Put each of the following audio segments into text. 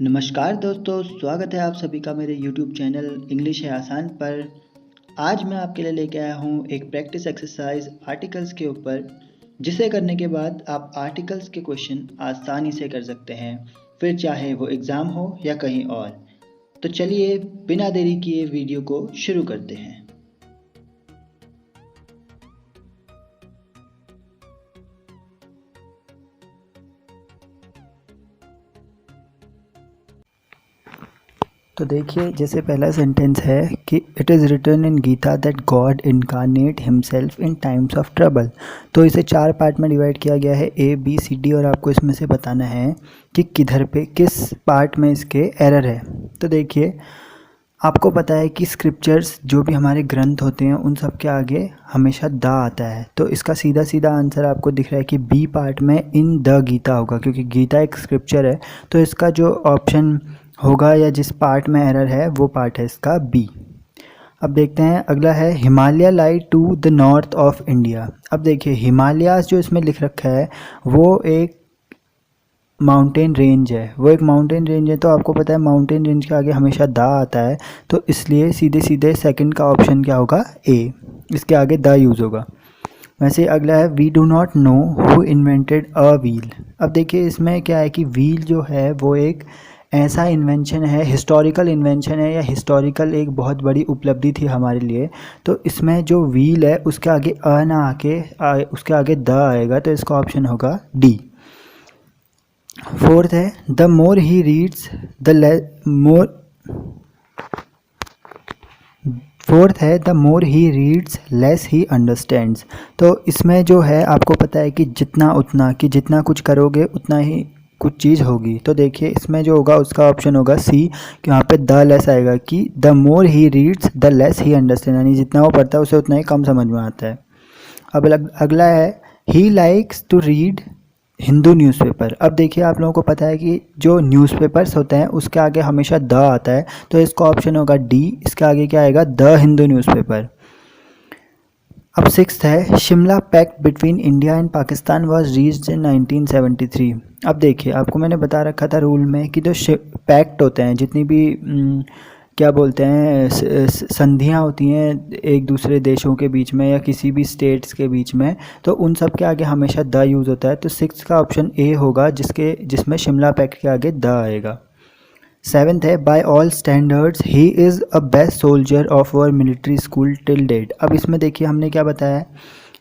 नमस्कार दोस्तों, स्वागत है आप सभी का मेरे YouTube चैनल इंग्लिश है आसान पर। आज मैं आपके लिए लेके आया हूँ एक प्रैक्टिस एक्सरसाइज आर्टिकल्स के ऊपर, जिसे करने के बाद आप आर्टिकल्स के क्वेश्चन आसानी से कर सकते हैं, फिर चाहे वो एग्ज़ाम हो या कहीं और। तो चलिए बिना देरी किए वीडियो को शुरू करते हैं। तो देखिए, जैसे पहला सेंटेंस है कि it is written in Gita that God incarnate himself in times of trouble. तो इसे 4 पार्ट में डिवाइड किया गया है, A B C D, और आपको इसमें से बताना है कि किधर पे किस पार्ट में इसके एरर है। तो देखिए, आपको पता है कि स्क्रिप्चर्स जो भी हमारे ग्रंथ होते हैं उन सब के आगे हमेशा द आता है। तो इसका सीधा सीधा आंसर आपको दिख रहा है कि बी पार्ट में इन द गीता होगा, क्योंकि गीता एक स्क्रिप्चर है। तो इसका जो ऑप्शन होगा या जिस पार्ट में एरर है वो पार्ट है इसका बी। अब देखते हैं, अगला है Himalaya lie to the north of India. अब देखिए, हिमालयाज जो इसमें लिख रखा है वो एक माउंटेन रेंज है, तो आपको पता है माउंटेन रेंज के आगे हमेशा द आता है। तो इसलिए सीधे सीधे सेकंड का ऑप्शन क्या होगा, ए, इसके आगे द यूज़ होगा। वैसे अगला है we do not know who invented a wheel. अब देखिए, इसमें क्या है कि व्हील जो है वो एक ऐसा इन्वेंशन है, हिस्टोरिकल इन्वेंशन है, या हिस्टोरिकल एक बहुत बड़ी उपलब्धि थी हमारे लिए। तो इसमें जो व्हील है उसके आगे अ ना आके उसके आगे द आएगा, तो इसका ऑप्शन होगा डी। फोर्थ है the more he reads the more he reads less he understands. तो इसमें जो है आपको पता है कि जितना कुछ करोगे उतना ही कुछ चीज़ होगी। तो देखिए, इसमें जो होगा उसका ऑप्शन होगा सी, कि यहाँ पे द लेस आएगा, कि the more he reads the less he understand, यानी जितना वो पढ़ता है उसे उतना ही कम समझ में आता है। अब अगला है he likes to read Hindu newspaper. अब देखिए, आप लोगों को पता है कि जो न्यूज़पेपर्स होते हैं उसके आगे हमेशा द आता है, तो इसका ऑप्शन होगा डी, इसके आगे क्या आएगा, द हिंदू न्यूज़पेपर। अब सिक्स्थ है Shimla pact between India and Pakistan was reached in 1973। अब देखिए, आपको मैंने बता रखा था रूल में कि जो पैक्ट होते हैं, जितनी भी क्या बोलते हैं संधियाँ होती हैं एक दूसरे देशों के बीच में या किसी भी स्टेट्स के बीच में, तो उन सब के आगे हमेशा द यूज़ होता है। तो सिक्स का ऑप्शन ए होगा, जिसमें शिमला पैक्ट के आगे द आएगा। सेवेंथ है by all standards he is a best soldier of our military school till date. अब इसमें देखिए, हमने क्या बताया है,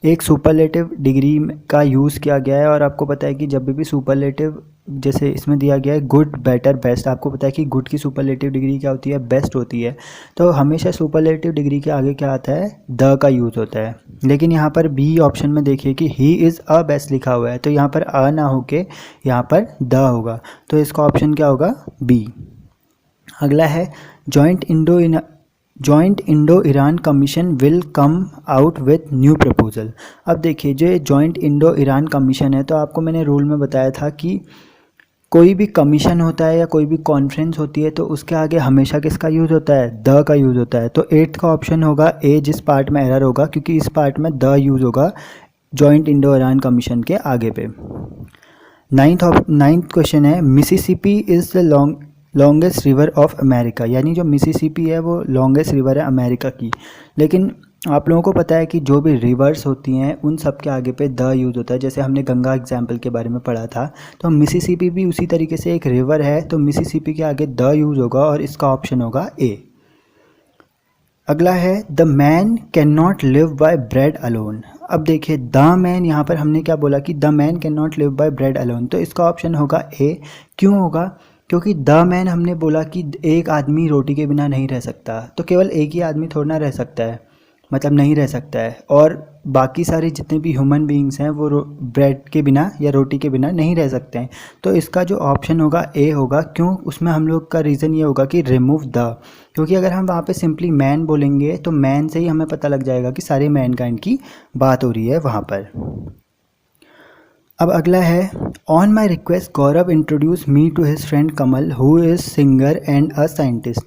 एक सुपरलेटिव डिग्री का यूज़ किया गया है, और आपको पता है कि जब भी सुपरलेटिव, जैसे इसमें दिया गया है गुड बेटर बेस्ट, आपको पता है कि गुड की सुपरलेटिव डिग्री क्या होती है, बेस्ट होती है। तो हमेशा सुपरलेटिव डिग्री के आगे क्या आता है, द का यूज़ होता है। लेकिन यहाँ पर बी ऑप्शन में देखिए कि ही इज़ अ बेस्ट लिखा हुआ है, तो यहाँ पर अ ना होके यहाँ पर द होगा, तो इसका ऑप्शन क्या होगा, बी। अगला है joint Indo Iran commission will come out with new proposal. अब देखिए, जो ये जॉइंट इंडो ईरान कमीशन है, तो आपको मैंने रूल में बताया था कि कोई भी कमीशन होता है या कोई भी कॉन्फ्रेंस होती है तो उसके आगे हमेशा किसका यूज़ होता है, द का यूज़ होता है। तो एट्थ का ऑप्शन होगा ए, जिस पार्ट में एरर होगा, क्योंकि इस पार्ट में द यूज़ होगा जॉइंट इंडो ईरान कमीशन के आगे पे। नाइन्थ क्वेश्चन है Mississippi is the longest river of America, यानी जो मिसिसिपी है वो लॉन्गेस्ट रिवर है अमेरिका की। लेकिन आप लोगों को पता है कि जो भी रिवर्स होती हैं उन सब के आगे पे द यूज़ होता है, जैसे हमने गंगा एग्जाम्पल के बारे में पढ़ा था। तो मिसिसिपी भी उसी तरीके से एक रिवर है, तो मिसिसिपी के आगे द यूज़ होगा, और इसका ऑप्शन होगा ए। अगला है the man can not live by bread alone. अब देखिए, द मैन, यहाँ पर हमने क्या बोला कि the man can not live by bread alone, तो इसका ऑप्शन होगा ए। क्यों होगा, क्योंकि द मैन हमने बोला कि एक आदमी रोटी के बिना नहीं रह सकता, तो केवल एक ही आदमी थोड़ा ना रह सकता है, मतलब नहीं रह सकता है, और बाकी सारे जितने भी ह्यूमन बीइंग्स हैं वो ब्रेड के बिना या रोटी के बिना नहीं रह सकते हैं। तो इसका जो ऑप्शन होगा ए होगा। क्यों, उसमें हम लोग का रीज़न ये होगा कि रिमूव द, क्योंकि अगर हम वहाँ पे सिंपली मैन बोलेंगे तो मैन से ही हमें पता लग जाएगा कि सारे मैन काइंड की बात हो रही है वहाँ पर। अब अगला है on my request Gaurav introduce me to his friend Kamal who is singer and a scientist.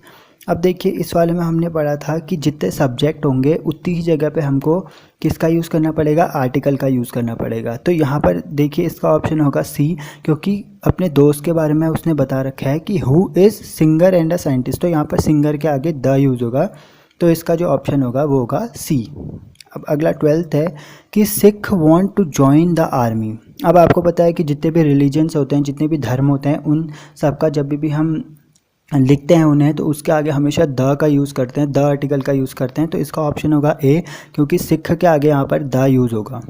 अब देखिए इस वाले में हमने पढ़ा था कि जितने सब्जेक्ट होंगे उतनी ही जगह पे हमको किसका यूज़ करना पड़ेगा, आर्टिकल का यूज़ करना पड़ेगा। तो यहाँ पर देखिए इसका ऑप्शन होगा सी, क्योंकि अपने दोस्त के बारे में उसने बता रखा है कि who is singer and a scientist, तो यहाँ पर सिंगर के आगे द यूज़ होगा, तो इसका जो ऑप्शन होगा वो होगा सी। अब अगला 12th है कि Sikh want to join the army. अब आपको पता है कि जितने भी रिलीजन्स होते हैं, जितने भी धर्म होते हैं, उन सबका जब भी हम लिखते हैं उन्हें तो उसके आगे हमेशा द का यूज़ करते हैं, द आर्टिकल का यूज़ करते हैं। तो इसका ऑप्शन होगा ए, क्योंकि सिख के आगे यहाँ पर द यूज़ होगा।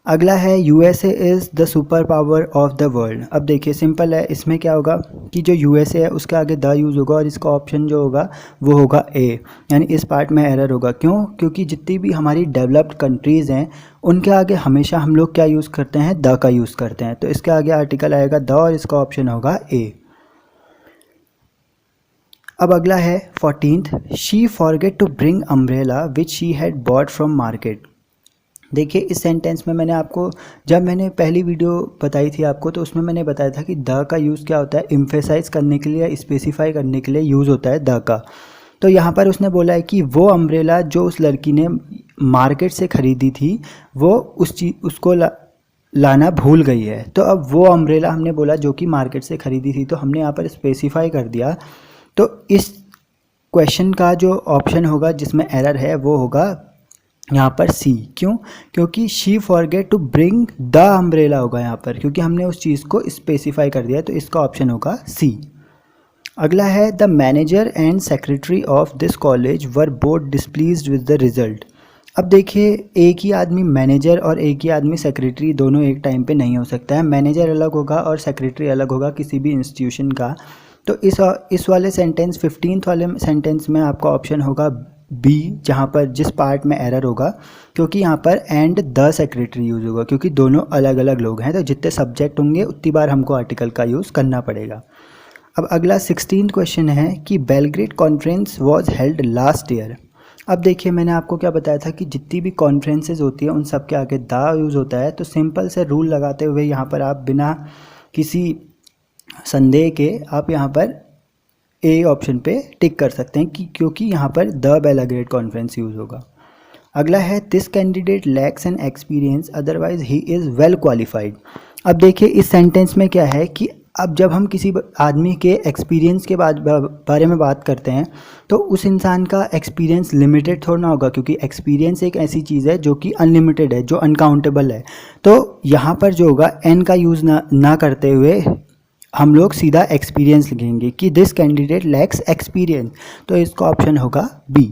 अगला है USA is the super power of the world. अब देखिए सिंपल है, इसमें क्या होगा कि जो यूएसए है उसके आगे द यूज़ होगा और इसका ऑप्शन जो होगा वो होगा ए, यानी इस पार्ट में एरर होगा। क्यों? क्योंकि जितनी भी हमारी डेवलप्ड कंट्रीज़ हैं उनके आगे हमेशा हम लोग क्या यूज़ करते हैं, द का यूज़ करते हैं। तो इसके आगे आर्टिकल आएगा द और इसका ऑप्शन होगा ए। अब अगला है 14th, she forget to bring umbrella which she had bought from market. देखिए इस सेंटेंस में मैंने आपको, जब मैंने पहली वीडियो बताई थी आपको, तो उसमें मैंने बताया था कि द का यूज़ क्या होता है, एम्फेसाइज करने के लिए, स्पेसिफाई करने के लिए यूज़ होता है द का। तो यहाँ पर उसने बोला है कि वो अम्ब्रेला जो उस लड़की ने मार्केट से ख़रीदी थी वो उसको लाना भूल गई है। तो अब वो अम्ब्रेला हमने बोला जो कि मार्केट से ख़रीदी थी, तो हमने यहाँ पर स्पेसिफाई कर दिया। तो इस क्वेश्चन का जो ऑप्शन होगा जिसमें एरर है वो होगा यहाँ पर सी। क्यों? क्योंकि she forget to bring the umbrella होगा यहाँ पर, क्योंकि हमने उस चीज़ को स्पेसिफाई कर दिया। तो इसका ऑप्शन होगा सी। अगला है the manager and secretary of this college were both displeased with the result. अब देखिए एक ही आदमी मैनेजर और एक ही आदमी सेक्रेटरी दोनों एक टाइम पे नहीं हो सकता है। मैनेजर अलग होगा और सेक्रेटरी अलग होगा किसी भी इंस्टीट्यूशन का। तो इस वाले सेंटेंस 15th वाले सेंटेंस में आपका ऑप्शन होगा बी, जहाँ पर जिस पार्ट में एरर होगा, क्योंकि यहाँ पर एंड द सेक्रेटरी यूज़ होगा, क्योंकि दोनों अलग अलग लोग हैं। तो जितने सब्जेक्ट होंगे उतनी बार हमको आर्टिकल का यूज़ करना पड़ेगा। अब अगला 16th क्वेश्चन है कि Belgrade conference was held last year. अब देखिए मैंने आपको क्या बताया था कि जितनी भी कॉन्फ्रेंसेज होती है उन सब के आगे द यूज़ होता है। तो सिंपल से रूल लगाते हुए यहाँ पर आप बिना किसी संदेह के आप यहाँ पर ए ऑप्शन पे टिक कर सकते हैं कि क्योंकि यहाँ पर द बेलग्रेड कॉन्फ्रेंस यूज़ होगा। अगला है this candidate lakhs an experience otherwise he is well qualified. अब देखिए इस सेंटेंस में क्या है कि अब जब हम किसी आदमी के एक्सपीरियंस के बारे में बात करते हैं तो उस इंसान का एक्सपीरियंस लिमिटेड थोड़ा ना होगा, क्योंकि एक्सपीरियंस एक ऐसी चीज़ है जो कि अनलिमिटेड है, जो अनकाउंटेबल है। तो यहाँ पर जो होगा एन का यूज़ ना करते हुए हम लोग सीधा एक्सपीरियंस लिखेंगे कि दिस कैंडिडेट लैक्स एक्सपीरियंस। तो इसका ऑप्शन होगा बी।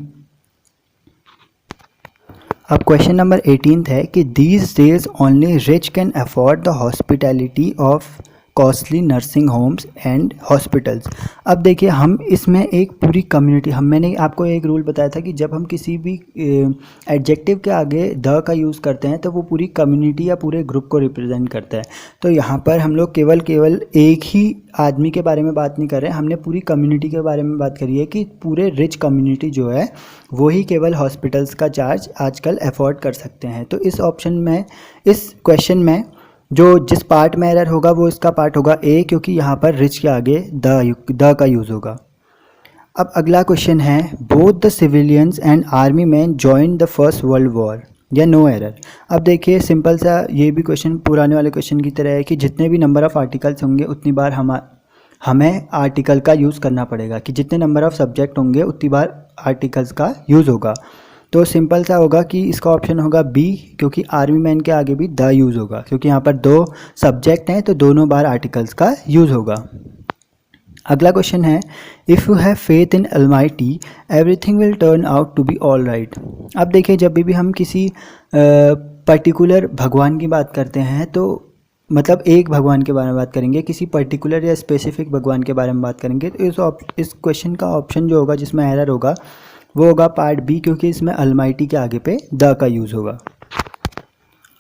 अब क्वेश्चन नंबर 18 है कि these days only rich can afford the hospitality of costly nursing homes and hospitals. अब देखिए हम इसमें एक पूरी कम्युनिटी, मैंने आपको एक रूल बताया था कि जब हम किसी भी एडजेक्टिव के आगे द का यूज़ करते हैं तो वो पूरी कम्युनिटी या पूरे ग्रुप को रिप्रेजेंट करता है। तो यहाँ पर हम लोग केवल एक ही आदमी के बारे में बात नहीं कर रहे हैं, हमने पूरी कम्युनिटी के बारे में बात करी है कि पूरे रिच कम्युनिटी जो है वो ही केवल हॉस्पिटल्स का चार्ज आजकल अफोर्ड कर सकते हैं। तो इस ऑप्शन में, इस क्वेश्चन में जो जिस पार्ट में एरर होगा वो इसका पार्ट होगा ए, क्योंकि यहाँ पर रिच के आगे द का यूज़ होगा। अब अगला क्वेश्चन है both the civilians and army man join the first world war, या नो एरर। अब देखिए सिंपल सा ये भी क्वेश्चन पुराने वाले क्वेश्चन की तरह है कि जितने भी नंबर ऑफ़ आर्टिकल्स होंगे उतनी बार हमें आर्टिकल का यूज़ करना पड़ेगा, कि जितने नंबर ऑफ़ सब्जेक्ट होंगे उतनी बार आर्टिकल्स का यूज़ होगा। तो सिंपल सा होगा कि इसका ऑप्शन होगा बी, क्योंकि आर्मी मैन के आगे भी द यूज़ होगा, क्योंकि यहाँ पर दो सब्जेक्ट हैं तो दोनों बार आर्टिकल्स का यूज़ होगा। अगला क्वेश्चन है if you have faith in Almighty everything will turn out to be all right. अब देखिए जब भी हम किसी पर्टिकुलर भगवान की बात करते हैं, तो मतलब एक भगवान के बारे में बात करेंगे, किसी पर्टिकुलर या स्पेसिफिक भगवान के बारे में बात करेंगे, तो इस क्वेश्चन का ऑप्शन जो होगा जिसमें एरर होगा वो होगा पार्ट बी, क्योंकि इसमें अलमाइटी के आगे पे द का यूज़ होगा।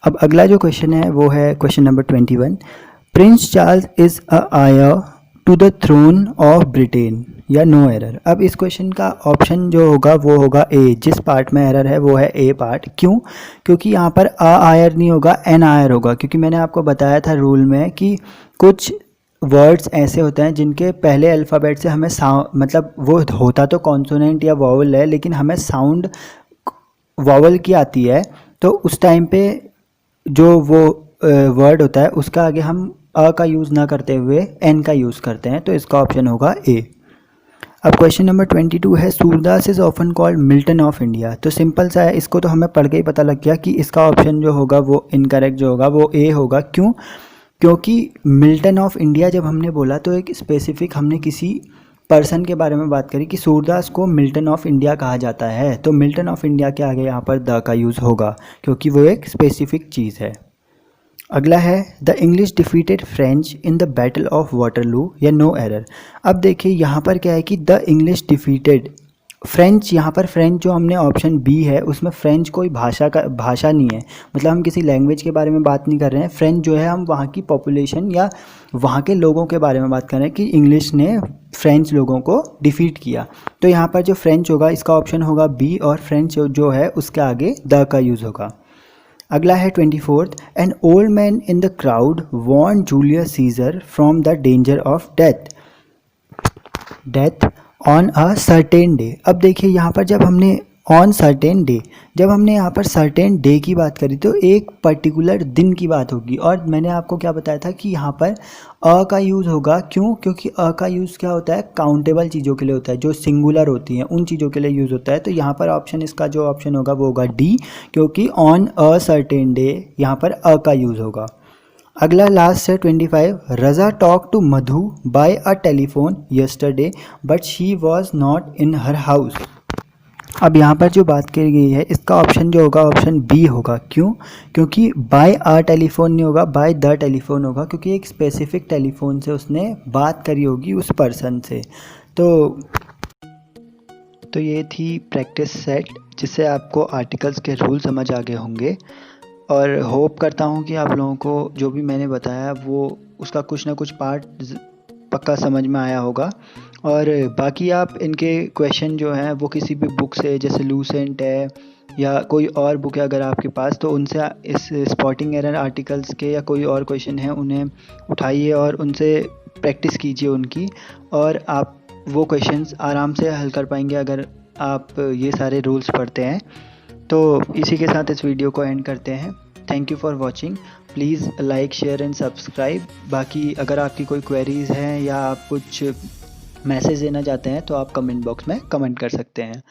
अब अगला जो क्वेश्चन है वो है question number 21, Prince Charles is a heir to the throne of Britain, या नो एरर। अब इस क्वेश्चन का ऑप्शन जो होगा वो होगा ए, जिस पार्ट में एरर है वो है ए पार्ट। क्यों? क्योंकि यहाँ पर अ आयर नहीं होगा, एन आयर होगा, क्योंकि मैंने आपको बताया था रूल में कि कुछ वर्ड्स ऐसे होते हैं जिनके पहले अल्फ़ाबेट से हमें मतलब वो होता तो कॉन्सोनेंट या वॉवल है, लेकिन हमें साउंड वॉवल की आती है। तो उस टाइम पे जो वो वर्ड होता है उसका आगे हम अ का यूज़ ना करते हुए एन का यूज़ करते हैं, तो इसका ऑप्शन होगा ए। अब क्वेश्चन नंबर 22 है, Surdas is often called Milton of India. तो सिंपल सा है, इसको तो हमें पढ़ के ही पता लग गया कि इसका ऑप्शन जो होगा वो इनकरेक्ट जो होगा वो ए होगा। क्यों? क्योंकि मिल्टन ऑफ इंडिया जब हमने बोला तो एक स्पेसिफिक हमने किसी पर्सन के बारे में बात करी कि सूरदास को मिल्टन ऑफ इंडिया कहा जाता है, तो मिल्टन ऑफ इंडिया के आगे यहाँ पर द का यूज़ होगा क्योंकि वो एक स्पेसिफिक चीज़ है। अगला है, the English defeated French in the battle of Waterloo या नो एरर। अब देखिए यहाँ पर क्या है कि द इंग्लिश डिफीटेड फ्रेंच, यहाँ पर फ्रेंच जो हमने ऑप्शन बी है उसमें फ्रेंच कोई भाषा नहीं है, मतलब हम किसी लैंग्वेज के बारे में बात नहीं कर रहे हैं। फ्रेंच जो है हम वहाँ की पॉपुलेशन या वहाँ के लोगों के बारे में बात कर रहे हैं कि इंग्लिश ने फ्रेंच लोगों को डिफीट किया। तो यहाँ पर जो फ्रेंच होगा इसका ऑप्शन होगा बी, और फ्रेंच जो है उसके आगे द का यूज़ होगा। अगला है 24th, an old man in the crowd warn Julius Caesar from the danger of death on a certain day. अब देखिए यहाँ पर जब हमने ऑन सर्टेन डे, जब हमने यहाँ पर सर्टेन डे की बात करी तो एक पर्टिकुलर दिन की बात होगी, और मैंने आपको क्या बताया था कि यहाँ पर अ का यूज़ होगा। क्यों? क्योंकि अ का यूज़ क्या होता है, काउंटेबल चीज़ों के लिए होता है, जो सिंगुलर होती हैं उन चीज़ों के लिए यूज़ होता है। तो यहाँ पर ऑप्शन, इसका जो ऑप्शन होगा वो होगा डी, क्योंकि ऑन अ सर्टेन डे यहाँ पर अ का यूज़ होगा। अगला लास्ट है 25, Raza talk to Madhu by a telephone yesterday but she was not in her house. अब यहाँ पर जो बात की गई है इसका ऑप्शन जो होगा ऑप्शन बी होगा। क्यों? क्योंकि बाय अ टेलीफोन नहीं होगा, बाय द टेलीफोन होगा, क्योंकि एक स्पेसिफिक टेलीफोन से उसने बात करी होगी उस पर्सन से। तो ये थी प्रैक्टिस सेट, जिससे आपको आर्टिकल्स के रूल समझ आ गए होंगे, और होप करता हूँ कि आप लोगों को जो भी मैंने बताया वो उसका कुछ ना कुछ पार्ट पक्का समझ में आया होगा। और बाकी आप इनके क्वेश्चन जो हैं वो किसी भी बुक से, जैसे लूसेंट है या कोई और बुक है अगर आपके पास, तो उनसे इस स्पॉटिंग एरर आर्टिकल्स के या कोई और क्वेश्चन है उन्हें उठाइए और उनसे प्रैक्टिस कीजिए उनकी, और आप वो क्वेश्चंस आराम से हल कर पाएंगे अगर आप ये सारे रूल्स पढ़ते हैं। तो इसी के साथ इस वीडियो को एंड करते हैं। Thank you for watching. Please like, share and subscribe. बाकी अगर आपकी कोई क्वेरीज़ हैं या आप कुछ मैसेज देना चाहते हैं तो आप कमेंट बॉक्स में कमेंट कर सकते हैं।